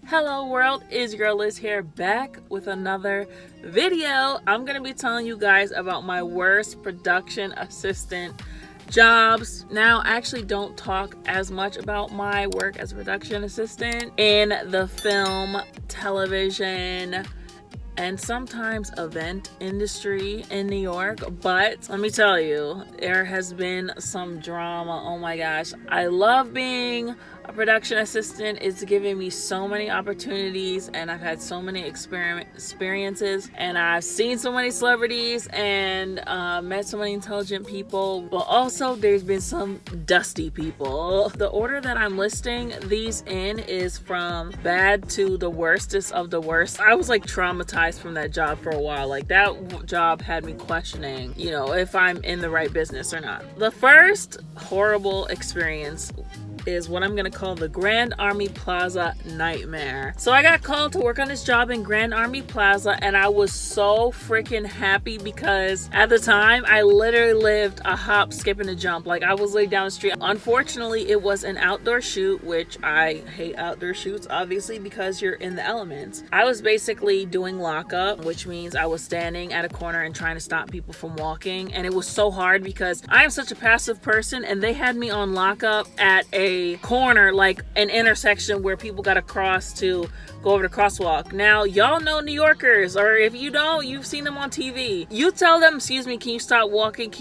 Hello world, is your girl Liz here, back with another video. I'm gonna be telling you guys about my worst production assistant jobs. Now, I actually don't talk as much about my work as a production assistant in the film, television, and sometimes event industry in New York, but let me tell you, there has been some drama. Oh my gosh, I love being a production assistant. It's given me so many opportunities, and I've had so many experiences, and I've seen so many celebrities and met so many intelligent people, but also there's been some dusty people. The order that I'm listing these in is from bad to the worstest of the worst. I was like traumatized from that job for a while. Like, that job had me questioning, if I'm in the right business or not. The first horrible experience is what I'm gonna call the Grand Army Plaza nightmare. So I got called to work on this job in Grand Army Plaza, and I was so freaking happy because at the time I literally lived a hop, skip, and a jump. Like, I was laid down the street. Unfortunately, it was an outdoor shoot, which I hate outdoor shoots, obviously, because you're in the elements. I was basically doing lockup, which means I was standing at a corner and trying to stop people from walking, and it was so hard because I am such a passive person, and they had me on lockup at a corner, like an intersection where people got to cross to go over the crosswalk. Now, y'all know New Yorkers, or if you don't, you've seen them on TV. You tell them, excuse me, can you stop walking?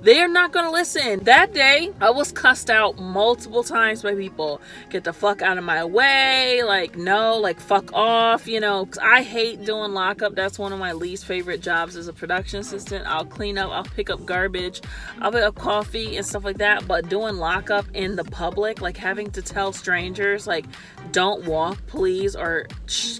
They're not gonna listen. That day, I was cussed out multiple times by people. Get the fuck out of my way, like, no, like, fuck off, 'cause I hate doing lockup. That's one of my least favorite jobs as a production assistant. I'll clean up, I'll pick up garbage, I'll pick up coffee and stuff like that, but doing lockup in the public, like having to tell strangers, like, don't walk please, or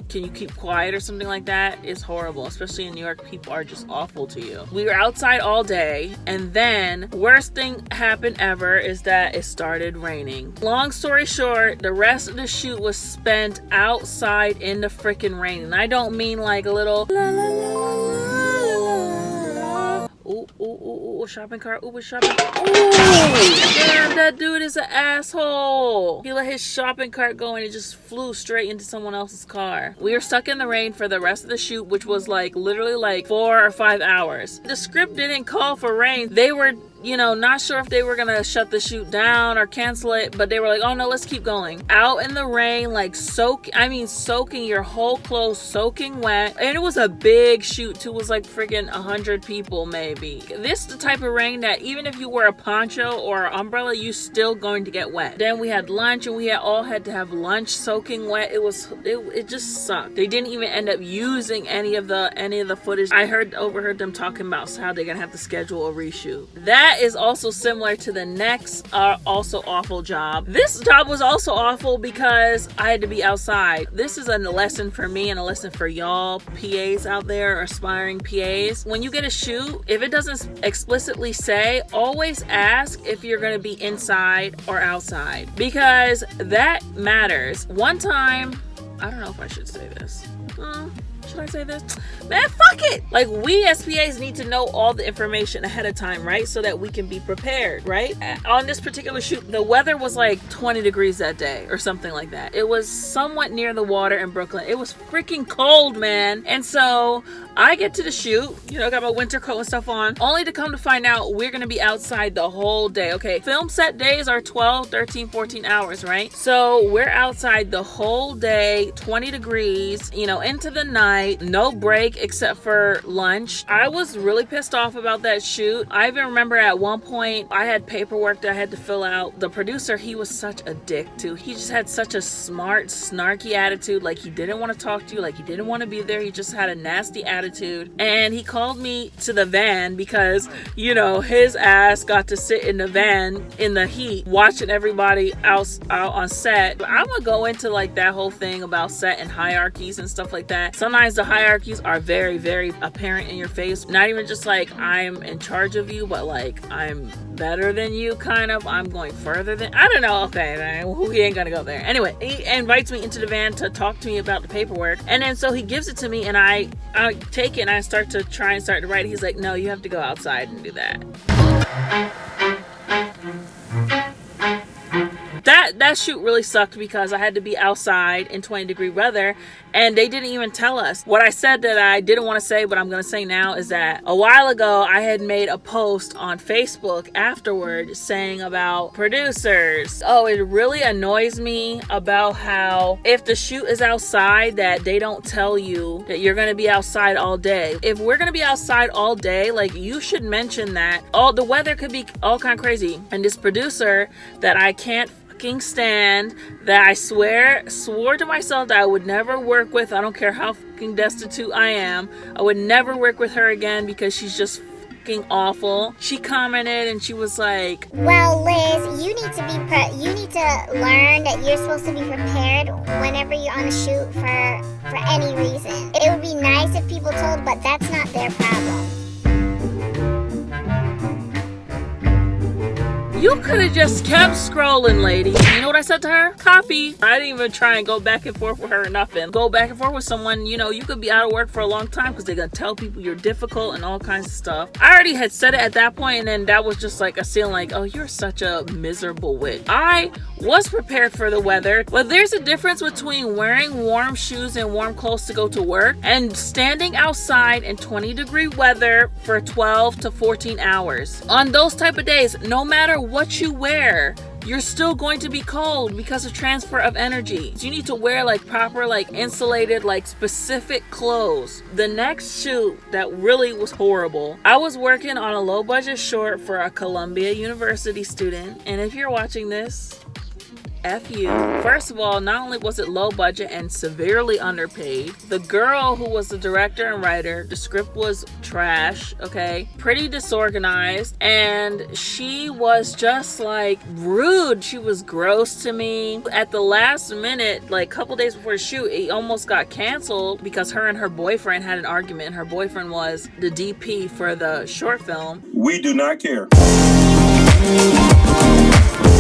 can you keep quiet or something like that, is horrible. Especially in New York, people are just awful to you. We were outside all day, and then worst thing happened ever is that it started raining. Long story short, the rest of the shoot was spent outside in the freaking rain, and I don't mean like a little la la la la. Ooh, shopping cart, Uber shopping. Ooh, damn, that dude is an asshole. He let his shopping cart go and it just flew straight into someone else's car. We were stuck in the rain for the rest of the shoot, which was like literally like 4 or 5 hours. The script didn't call for rain. They were not sure if they were gonna shut the shoot down or cancel it, but they were like, oh no, let's keep going. Out in the rain, like soaking your whole clothes, soaking wet. And it was a big shoot too. It was like freaking 100 people maybe. This is the type of rain that even if you wear a poncho or an umbrella, you still going to get wet. Then we had lunch, and we all had to have lunch soaking wet. It just sucked. They didn't even end up using any of the footage. I overheard them talking about how they're gonna have to schedule a reshoot. That is also similar to the next also awful job. This job was also awful because I had to be outside. This is a lesson for me and a lesson for y'all PAs out there, or aspiring PAs. When you get a shoot, if it doesn't explicitly say, always ask if you're going to be inside or outside, because that matters. One time, I don't know if I should say this. Should I say this? Man, fuck it! Like, we as PAs need to know all the information ahead of time, right? So that we can be prepared, right? On this particular shoot, the weather was like 20 degrees that day or something like that. It was somewhat near the water in Brooklyn. It was freaking cold, man. And so I get to the shoot, got my winter coat and stuff on, only to come to find out we're gonna be outside the whole day. Okay, film set days are 12, 13, 14 hours, right? So we're outside the whole day, 20 degrees, into the night. No break except for lunch. I was really pissed off about that shoot. I even remember at one point I had paperwork that I had to fill out. The producer, he was such a dick too. He just had such a smart, snarky attitude. Like, he didn't want to talk to you, like he didn't want to be there. He just had a nasty attitude. And he called me to the van because, his ass got to sit in the van in the heat watching everybody out on set. But I'm gonna go into like that whole thing about set and hierarchies and stuff like that. Sometimes the hierarchies are very, very apparent in your face. Not even just like I'm in charge of you, but like I'm better than you, kind of. I'm going further than, I don't know. Okay, we ain't gonna go there. Anyway, he invites me into the van to talk to me about the paperwork, and then so he gives it to me, and I take it and I start to write. He's like, no, you have to go outside and do that. That that shoot really sucked because I had to be outside in 20-degree weather, and they didn't even tell us. What I said that I didn't want to say, but I'm going to say now, is that a while ago I had made a post on Facebook afterward saying about producers. Oh, it really annoys me about how if the shoot is outside, that they don't tell you that you're going to be outside all day. If we're going to be outside all day, like, you should mention that. The weather could be all kind of crazy. And this producer that I can't stand, that I swore to myself that I would never work with, I don't care how fucking destitute I am, I would never work with her again because she's just fucking awful. She commented and she was like, well, Liz, you need to learn that you're supposed to be prepared whenever you're on a shoot for any reason. It would be nice if people told, but that's not their problem. you could have just kept scrolling, lady. You know what I said to her? Copy. I didn't even try and go back and forth with her or nothing. Go back and forth with someone, you know, you could be out of work for a long time because they're gonna tell people you're difficult and all kinds of stuff. I already had said it at that point, and then that was just like a feeling like, oh, you're such a miserable witch. I was prepared for the weather, but there's a difference between wearing warm shoes and warm clothes to go to work and standing outside in 20-degree weather for 12 to 14 hours. On those type of days, no matter what you wear, you're still going to be cold because of transfer of energy. So you need to wear like proper, like insulated, like specific clothes. The next shoot that really was horrible, I was working on a low budget short for a Columbia University student. And if you're watching this, F you. First of all, not only was it low budget and severely underpaid, the girl who was the director and writer, the script was trash, okay? Pretty disorganized, and she was just like rude. She was gross to me. At the last minute, like a couple days before the shoot, it almost got canceled because her and her boyfriend had an argument. Her boyfriend was the DP for the short film. We do not care.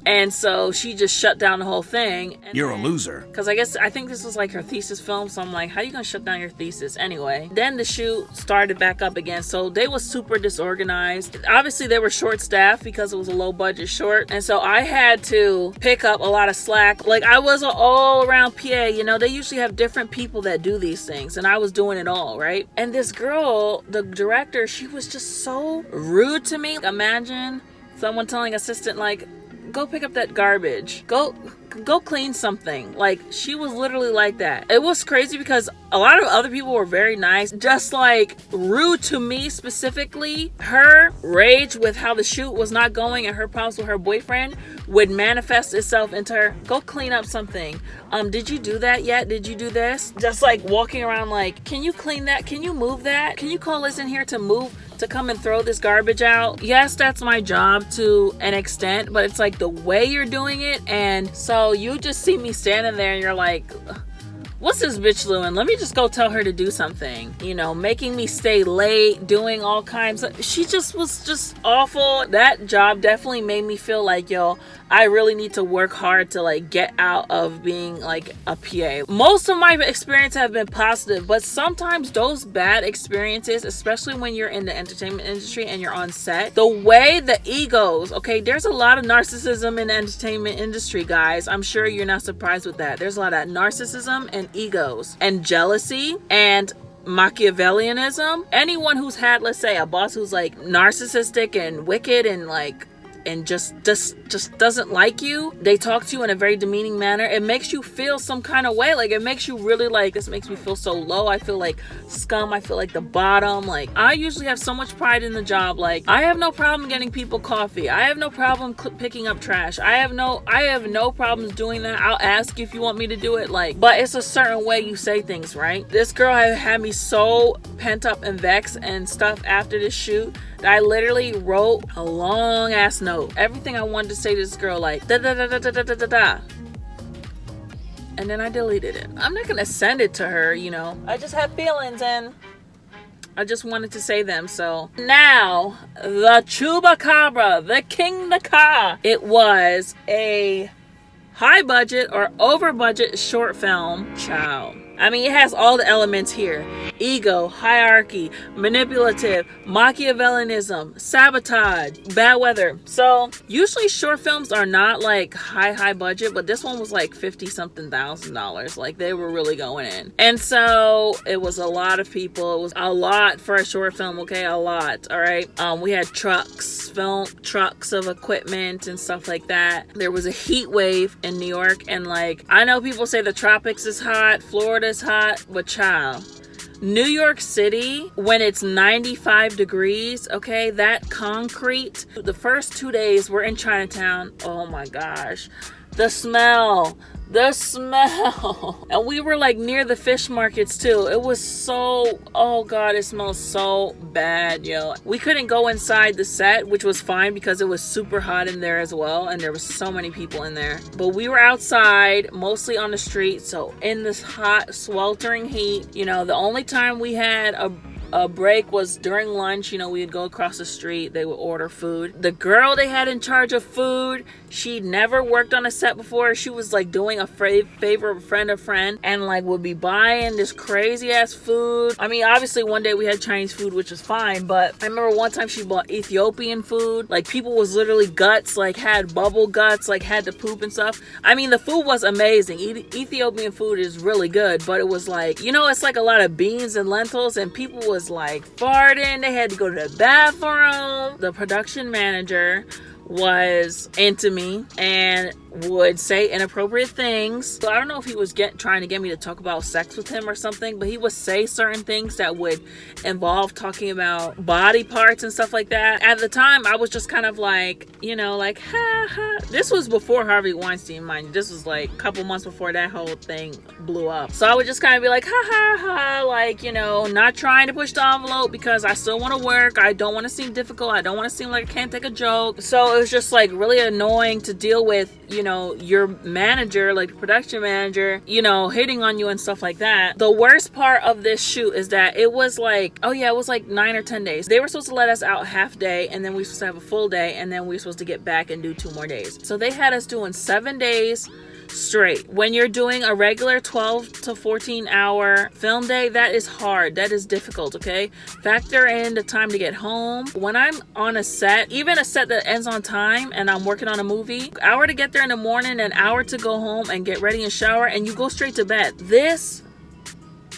And so she just shut down the whole thing. You're a loser. Because I think this was like her thesis film. So I'm like, how are you going to shut down your thesis? Anyway, then the shoot started back up again. So they was super disorganized. Obviously, they were short staffed because it was a low budget short. And so I had to pick up a lot of slack. Like I was an all around PA. You know, they usually have different people that do these things. And I was doing it all, right? And this girl, the director, she was just so rude to me. Imagine someone telling assistant like, go pick up that garbage. Go clean something. Like, she was literally like that. It was crazy because a lot of other people were very nice. Just like rude to me specifically. Her rage with how the shoot was not going and her problems with her boyfriend would manifest itself into her, go clean up something. Did you do that yet? Did you do this? Just like walking around like, can you clean that? Can you move that? Can you call Liz in here to come and throw this garbage out? Yes, that's my job to an extent, but it's like the way you're doing it. And so you just see me standing there and you're like, what's this bitch doing? Let me just go tell her to do something. You know, making me stay late, doing all kinds of... She just was just awful. That job definitely made me feel like, yo, I really need to work hard to like get out of being like a PA. Most of my experiences have been positive, but sometimes those bad experiences, especially when you're in the entertainment industry and you're on set, the way the egos, okay, there's a lot of narcissism in the entertainment industry, guys. I'm sure you're not surprised with that. There's a lot of narcissism and egos and jealousy and Machiavellianism. Anyone who's had, let's say, a boss who's like narcissistic and wicked and like and just doesn't like you, they talk to you in a very demeaning manner, it makes you feel some kind of way. Like it makes you really like, this makes me feel so low. I feel like scum. I feel like the bottom. Like I usually have so much pride in the job. Like I have no problem getting people coffee. I have no problem picking up trash. I have no problems doing that. I'll ask you if you want me to do it. Like, but it's a certain way you say things, right? This girl had me so pent up and vexed and stuff after this shoot that I literally wrote a long ass note. Everything I wanted to say to this girl, like da da da da da da da da. And then I deleted it. I'm not gonna send it to her, you know. I just have feelings and I just wanted to say them. So now the Chupacabra, the King Naka. It was a high budget or over budget short film. Ciao. I mean, it has all the elements here: ego, hierarchy, manipulative, Machiavellianism, sabotage, bad weather. So usually short films are not like high budget, but this one was like 50 something $1,000. Like, they were really going in. And so it was a lot of people. It was a lot for a short film. Okay, a lot. All right. We had trucks of equipment and stuff like that. There was a heat wave in New York, and like, I know people say the tropics is hot, Florida's hot, but child, New York City, when it's 95 degrees, okay, that concrete, the first 2 days we're in Chinatown, oh my gosh, the smell, and we were like near the fish markets too. It was so, oh god, it smells so bad, yo. We couldn't go inside the set, which was fine because it was super hot in there as well, and there was so many people in there. But we were outside, mostly on the street, so in this hot, sweltering heat. You know, the only time we had a break was during lunch. You know, we'd go across the street, they would order food. The girl they had in charge of food, she never worked on a set before. She was like doing a favor of a friend, and like would be buying this crazy ass food. I mean, obviously one day we had Chinese food, which was fine, but I remember one time she bought Ethiopian food. Like, people was literally guts, like had bubble guts, like had to poop and stuff. I mean, the food was amazing. Ethiopian food is really good, but it was like, you know, it's like a lot of beans and lentils, and people was like farting. They had to go to the bathroom. The production manager was into me and would say inappropriate things. So I don't know if he was trying to get me to talk about sex with him or something, but he would say certain things that would involve talking about body parts and stuff like that. At the time, I was just kind of like, you know, like, ha ha. This was before Harvey Weinstein, mind you. This was like a couple months before that whole thing blew up. So I would just kind of be like, ha ha ha, like, you know, not trying to push the envelope because I still want to work. I don't want to seem difficult. I don't want to seem like I can't take a joke. So it was just like really annoying to deal with, you know, your manager, like the production manager, you know, hitting on you and stuff like that. The worst part of this shoot is that it was like, oh yeah, it was like 9 or 10 days. They were supposed to let us out half day, and then we were supposed to have a full day, and then we were supposed to get back and do 2 more days. So they had us doing 7 days straight. When you're doing a regular 12 to 14 hour film day, that is hard. That is difficult, okay? Factor in the time to get home. When I'm on a set, even a set that ends on time and I'm working on a movie, an hour to get there in the morning, an hour to go home and get ready and shower, and you go straight to bed. This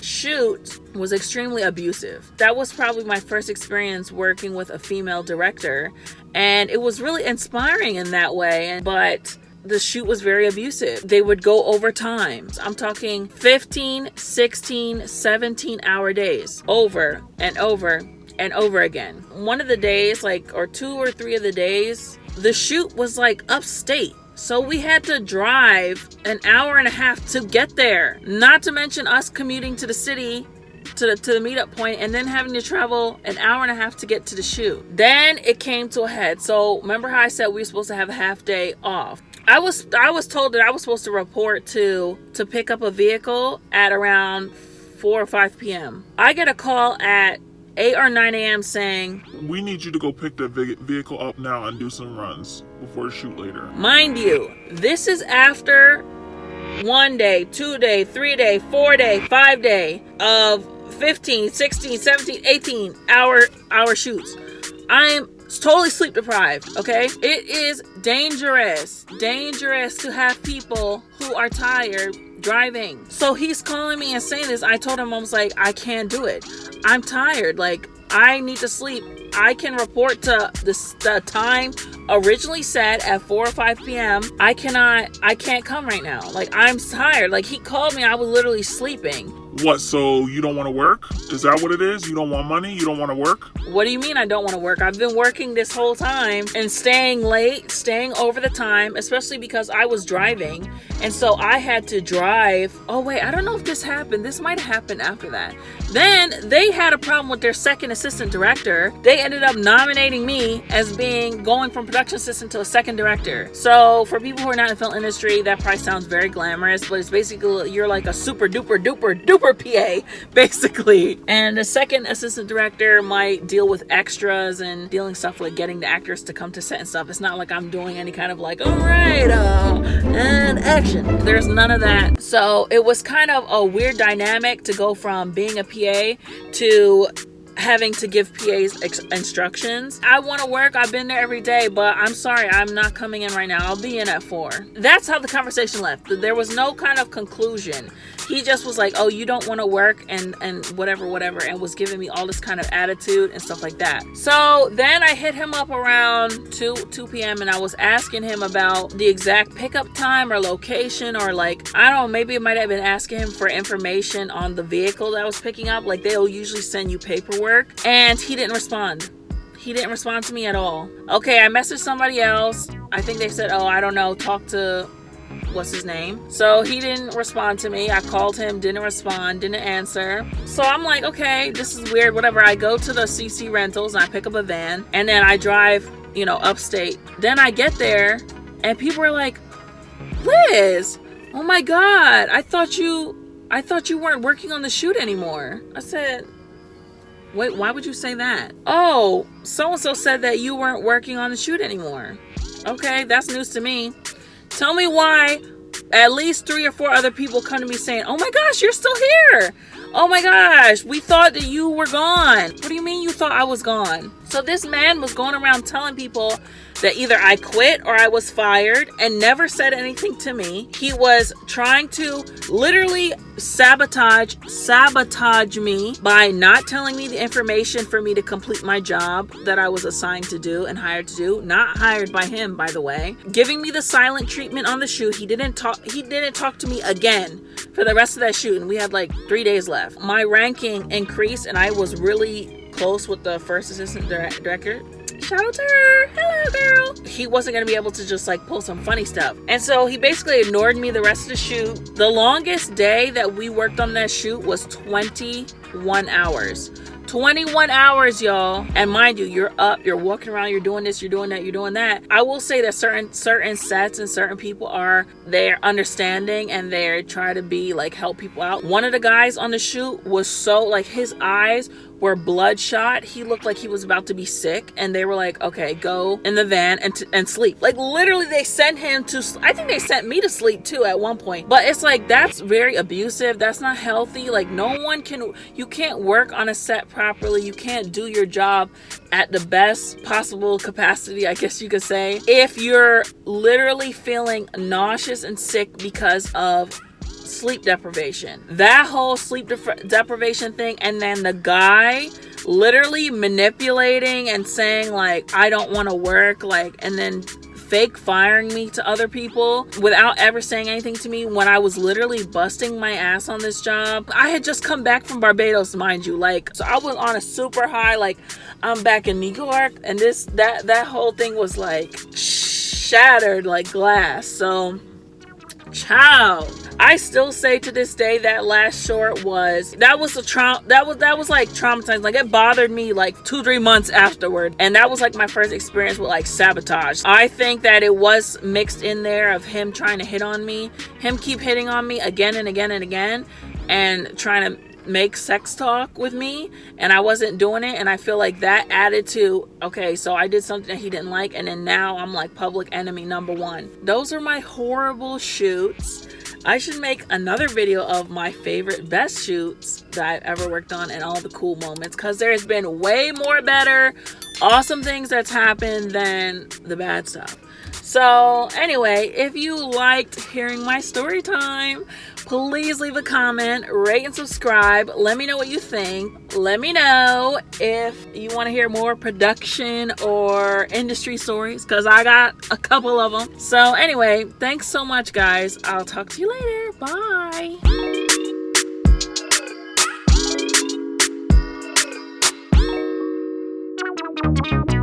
shoot was extremely abusive. That was probably my first experience working with a female director, and it was really inspiring in that way, but the shoot was very abusive. They would go overtime. I'm talking 15, 16, 17 hour days, over and over and over again. One of the days, like, or 2 or 3 of the days, the shoot was like upstate. So we had to drive an hour and a half to get there. Not to mention us commuting to the city, to the meetup point, and then having to travel an hour and a half to get to the shoot. Then it came to a head. So remember how I said we were supposed to have a half day off? I was told that I was supposed to report to pick up a vehicle at around 4 or 5 p.m. I get a call at 8 or 9 a.m. saying, we need you to go pick the vehicle up now and do some runs before the shoot later. Mind you, this is after 1 day, 2 day, 3 day, 4 day, 5 day of 15, 16, 17, 18 hour shoots. I'm totally sleep deprived, okay? It is dangerous to have people who are tired driving. So he's calling me and saying this. I told him, I was like, I can't do it. I'm tired. Like, I need to sleep. I can report to the time originally set at 4 or 5 p.m. I can't come right now. Like, I'm tired. Like, he called me. I was literally sleeping. What, so you don't want to work? Is that what it is? You don't want money? You don't want to work? What do you mean I don't want to work? I've been working this whole time and staying late, staying over the time, especially because I was driving. And so I had to drive. Oh, wait, I don't know if this happened. This might happen after that. Then they had a problem with their second assistant director. They ended up nominating me as going from production assistant to a second director. So for people who are not in the film industry, that probably sounds very glamorous, but it's basically you're like a super duper duper duper PA, basically. And the second assistant director might deal with extras and dealing stuff like getting the actors to come to set and stuff. It's not like I'm doing any kind of like, all right, and action. There's none of that. So it was kind of a weird dynamic to go from being a PA to having to give PAs instructions. I want to work. I've been there every day, but I'm sorry, I'm not coming in right now. I'll be in at 4. That's how the conversation left. There was no kind of conclusion. He just was like, oh, you don't want to work and whatever, and was giving me all this kind of attitude and stuff like that. So then I hit him up around 2 p.m. and I was asking him about the exact pickup time or location, or like, I don't know, maybe it might have been asking him for information on the vehicle that I was picking up. Like they'll usually send you paperwork, and he didn't respond. He didn't respond to me at all. Okay, I messaged somebody else. I think they said, oh, I don't know, talk to what's his name. So he didn't respond to me. I called him, didn't respond, didn't answer. So I'm like, okay, this is weird, whatever. I go to the CC Rentals and I pick up a van, and then I drive, upstate. Then I get there and people are like, Liz, oh my God, I thought you weren't working on the shoot anymore. I said, wait, why would you say that? Oh, so-and-so said that you weren't working on the shoot anymore. Okay, that's news to me. Tell me why at least 3 or 4 other people come to me saying, oh my gosh, you're still here. Oh my gosh, we thought that you were gone. What do you mean you thought I was gone? So this man was going around telling people that either I quit or I was fired, and never said anything to me. He was trying to literally sabotage me by not telling me the information for me to complete my job that I was assigned to do and hired to do. Not hired by him, by the way. Giving me the silent treatment on the shoot. He didn't talk to me again for the rest of that shoot, and we had like 3 days left. My ranking increased, and I was really close with the first assistant director. Shout out to her. Hello, girl. He wasn't going to be able to just like pull some funny stuff. And so he basically ignored me the rest of the shoot. The longest day that we worked on that shoot was 21 hours. 21 hours, y'all. And mind you, you're up, you're walking around, you're doing this, you're doing that, you're doing that. I will say that certain sets and certain people they're understanding and they're trying to be like, help people out. One of the guys on the shoot was so like, his eyes were bloodshot. He looked like he was about to be sick, and they were like, okay, go in the van and sleep. Like literally they sent him to, I think they sent me to sleep too at one point. But it's like, that's very abusive. That's not healthy. Like you can't work on a set properly. You can't do your job at the best possible capacity, I guess you could say, if you're literally feeling nauseous and sick because of sleep deprivation. That whole sleep deprivation thing, and then the guy literally manipulating and saying like, I don't want to work, like, and then fake firing me to other people without ever saying anything to me when I was literally busting my ass on this job. I had just come back from Barbados, mind you, like, so I was on a super high, like, I'm back in New York, and that whole thing was like shattered like glass. So child, I still say to this day that last short was like traumatizing. Like it bothered me like 2-3 months afterward, and that was like my first experience with like sabotage. I think that it was mixed in there of him trying to hit on me, him keep hitting on me again and again and again, and trying to make sex talk with me, and I wasn't doing it. And I feel like that added to, okay, so I did something that he didn't like, and then now I'm like public enemy number 1. Those are my horrible shoots. I should make another video of my favorite best shoots that I've ever worked on and all the cool moments, because there's been way more better awesome things that's happened than the bad stuff. So anyway, if you liked hearing my story time, please leave a comment, rate and subscribe. Let me know what you think. Let me know if you want to hear more production or industry stories, because I got a couple of them. So anyway, thanks so much, guys. I'll talk to you later. Bye.